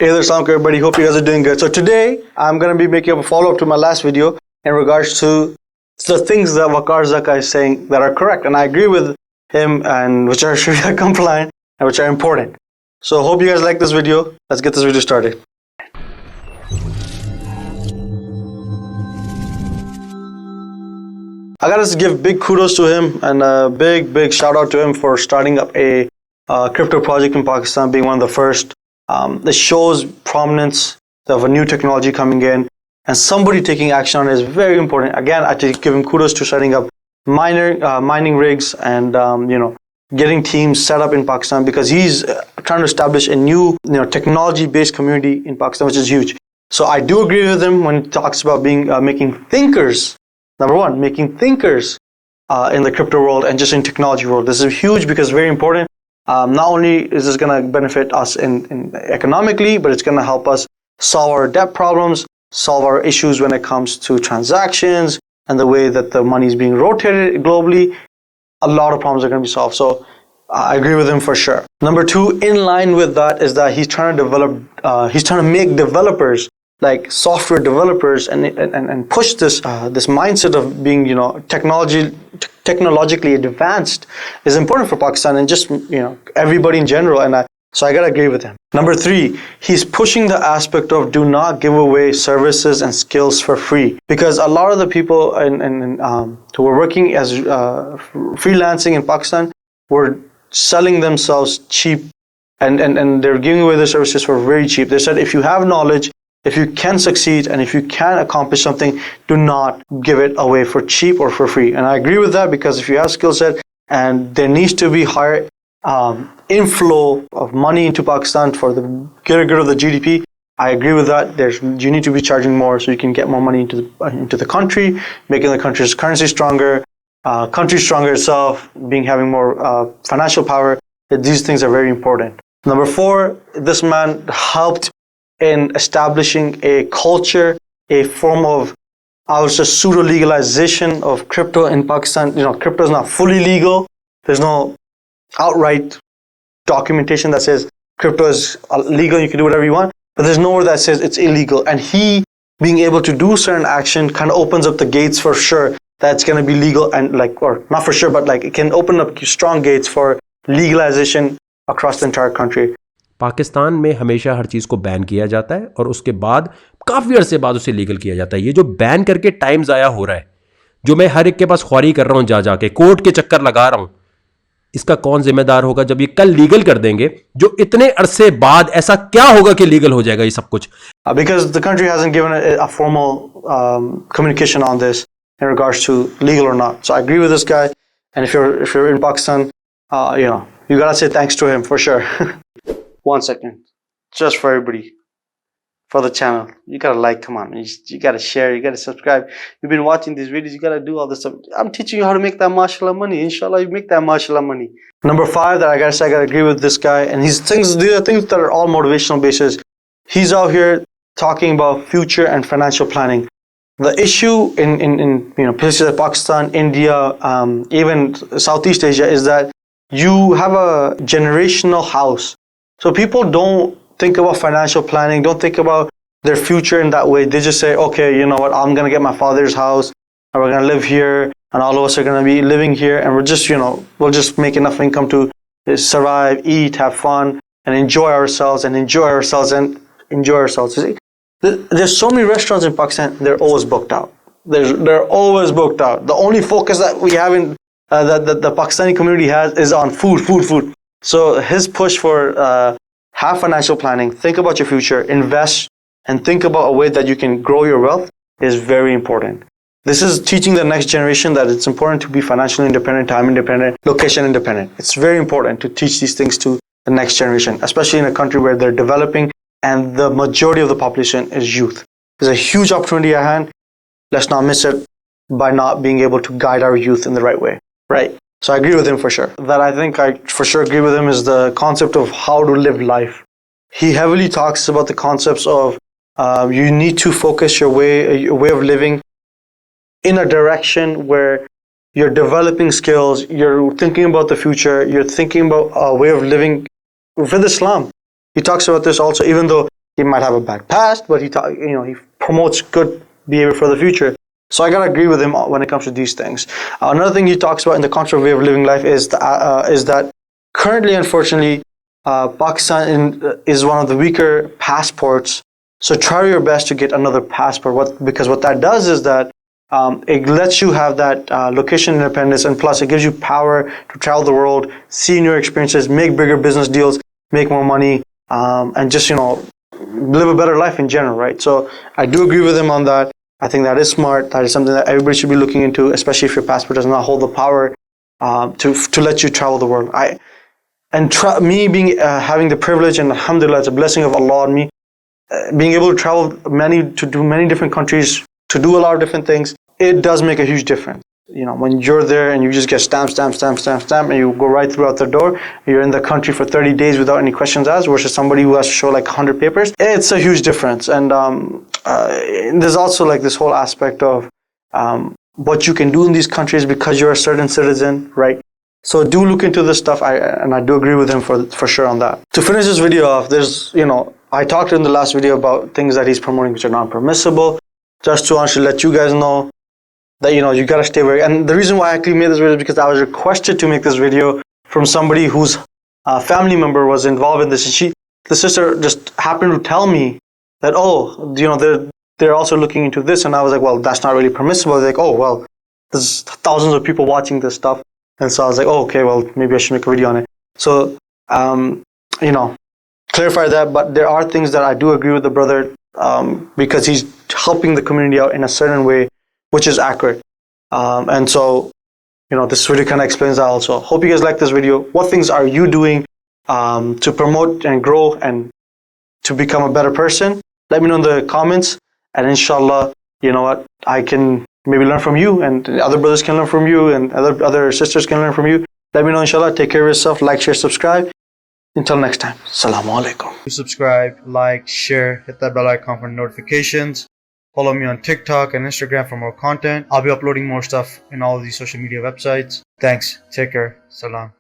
Hey there, Assalamu alaikum everybody. Hope you guys are doing good. So today, I'm going to be making a follow-up to my last video in regards to the things that Waqar Zaka is saying that are correct. And I agree with him, and which are sharia-compliant and which are important. So hope you guys like this video. Let's get this video started. I got to give big kudos to him and a big shout out to him for starting up a crypto project in Pakistan, being one of the first. This shows prominence of a new technology coming in, and somebody taking action on it is very important. Again, I give him kudos to setting up mining rigs and getting teams set up in Pakistan, because he's trying to establish a new technology-based community in Pakistan, which is huge. So I do agree with him when he talks about making thinkers. Number one, making thinkers in the crypto world and just in technology world. This is huge because it's very important. Not only is this going to benefit us in economically, but it's going to help us solve our debt problems, solve our issues when it comes to transactions and the way that the money is being rotated globally. A lot of problems are going to be solved. So I agree with him for sure. Number two, in line with that, is that he's trying to make developers, like software developers, and push this mindset of being technologically advanced is important for Pakistan and just everybody in general. And so I gotta agree with him. Number three, he's pushing the aspect of do not give away services and skills for free, because a lot of the people who were working as freelancing in Pakistan were selling themselves cheap, and they're giving away their services for very cheap. They said, if you have knowledge, if you can succeed, and if you can accomplish something, do not give it away for cheap or for free. And I agree with that, because if you have skill set and there needs to be higher inflow of money into Pakistan for the greater good of the GDP, I agree with that. You need to be charging more so you can get more money into the country, making the country's currency stronger, country stronger itself, having more financial power. These things are very important. Number four, this man helped in establishing a culture, a form of, I would say, pseudo-legalization of crypto in Pakistan. Crypto is not fully legal. There's no outright documentation that says crypto is legal, you can do whatever you want, but there's nowhere that says it's illegal. And he being able to do certain action kind of opens up the gates for sure that it's going to be legal, and or not for sure, but it can open up strong gates for legalization across the entire country. Pakistan में हमेशा हर चीज़ को ban किया जाता है और उसके बाद काफ़ी अरसे बाद उसे लीगल किया जाता है। ये जो बैन करके टाइम ज़ाया हो रहा है, जो मैं हर एक के पास ख्वारी कर रहा हूँ, जाके कोर्ट के चक्कर लगा रहा हूँ, इसका कौन जिम्मेदार होगा जब ये कल लीगल कर देंगे? जो इतने अरसे बाद ऐसा क्या होगा कि लीगल हो जाएगा ये सब कुछ? Because the country hasn't given a formal communication on this in regards to legal or not. So I agree with this guy, and if you're in Pakistan, you gotta say thanks to him for sure. 1 second, just for everybody, for the channel, you gotta like, come on, you gotta share, you gotta subscribe. You've been watching these videos, you gotta do all this stuff. I'm teaching you how to make that mashallah money. Inshallah, you make that mashallah money. Number five, that I gotta agree with this guy, and these are things that are all motivational basis. He's out here talking about future and financial planning. The issue in places like Pakistan, India, even Southeast Asia, is that you have a generational house. So people don't think about financial planning, don't think about their future in that way. They just say, okay, you know what, I'm going to get my father's house, and we're going to live here, and all of us are going to be living here, and we'll just make enough income to survive, eat, have fun, and enjoy ourselves. You see? There's so many restaurants in Pakistan, they're always booked out. They're always booked out. The only focus that we have in that the Pakistani community has is on food. So his push for have financial planning, think about your future, invest, and think about a way that you can grow your wealth is very important. This is teaching the next generation that it's important to be financially independent, time independent, location independent. It's very important to teach these things to the next generation, especially in a country where they're developing and the majority of the population is youth. There's a huge opportunity at hand. Let's not miss it by not being able to guide our youth in the right way, right? So I agree with him for sure. That I think I for sure agree with him is the concept of how to live life. He heavily talks about the concepts of you need to focus your way of living in a direction where you're developing skills, you're thinking about the future, you're thinking about a way of living with Islam. He talks about this also, even though He might have a bad past, but he promotes good behavior for the future. So I gotta agree with him when it comes to these things. Another thing he talks about in the contrary way of living life is that currently, unfortunately, Pakistan is one of the weaker passports. So try your best to get another passport. Because what that does is that it lets you have that location independence, and plus it gives you power to travel the world, see new experiences, make bigger business deals, make more money, and just live a better life in general, right? So I do agree with him on that. I think that is smart. That is something that everybody should be looking into, especially if your passport does not hold the power to let you travel the world. Me being having the privilege, and alhamdulillah, it's a blessing of Allah on me, being able to travel to do many different countries, to do a lot of different things. It does make a huge difference. When you're there and you just get stamp, and you go right throughout the door, you're in the country for 30 days without any questions asked, versus somebody who has to show like 100 papers. It's a huge difference. And there's also like this whole aspect of what you can do in these countries because you're a certain citizen, right? So do look into this stuff, and I do agree with him for sure on that. To finish this video off, I talked in the last video about things that he's promoting which are not permissible, just to actually let you guys know that you gotta stay away. And the reason why I actually made this video is because I was requested to make this video from somebody whose family member was involved in this, and the sister just happened to tell me that they're also looking into this, and I was like, well, that's not really permissible. They're like, oh well, there's thousands of people watching this stuff, and so I was like, oh okay, well maybe I should make a video on it. So clarify that. But there are things that I do agree with the brother, because he's helping the community out in a certain way, which is accurate. And so, this video kind of explains that also. Hope you guys like this video. What things are you doing to promote and grow and to become a better person? Let me know in the comments. And inshallah, I can maybe learn from you, and other brothers can learn from you, and other sisters can learn from you. Let me know, inshallah. Take care of yourself. Like, share, subscribe. Until next time. Assalamu alaikum. Subscribe, like, share, hit that bell icon for notifications. Follow me on TikTok and Instagram for more content. I'll be uploading more stuff in all of these social media websites. Thanks. Take care. Salam.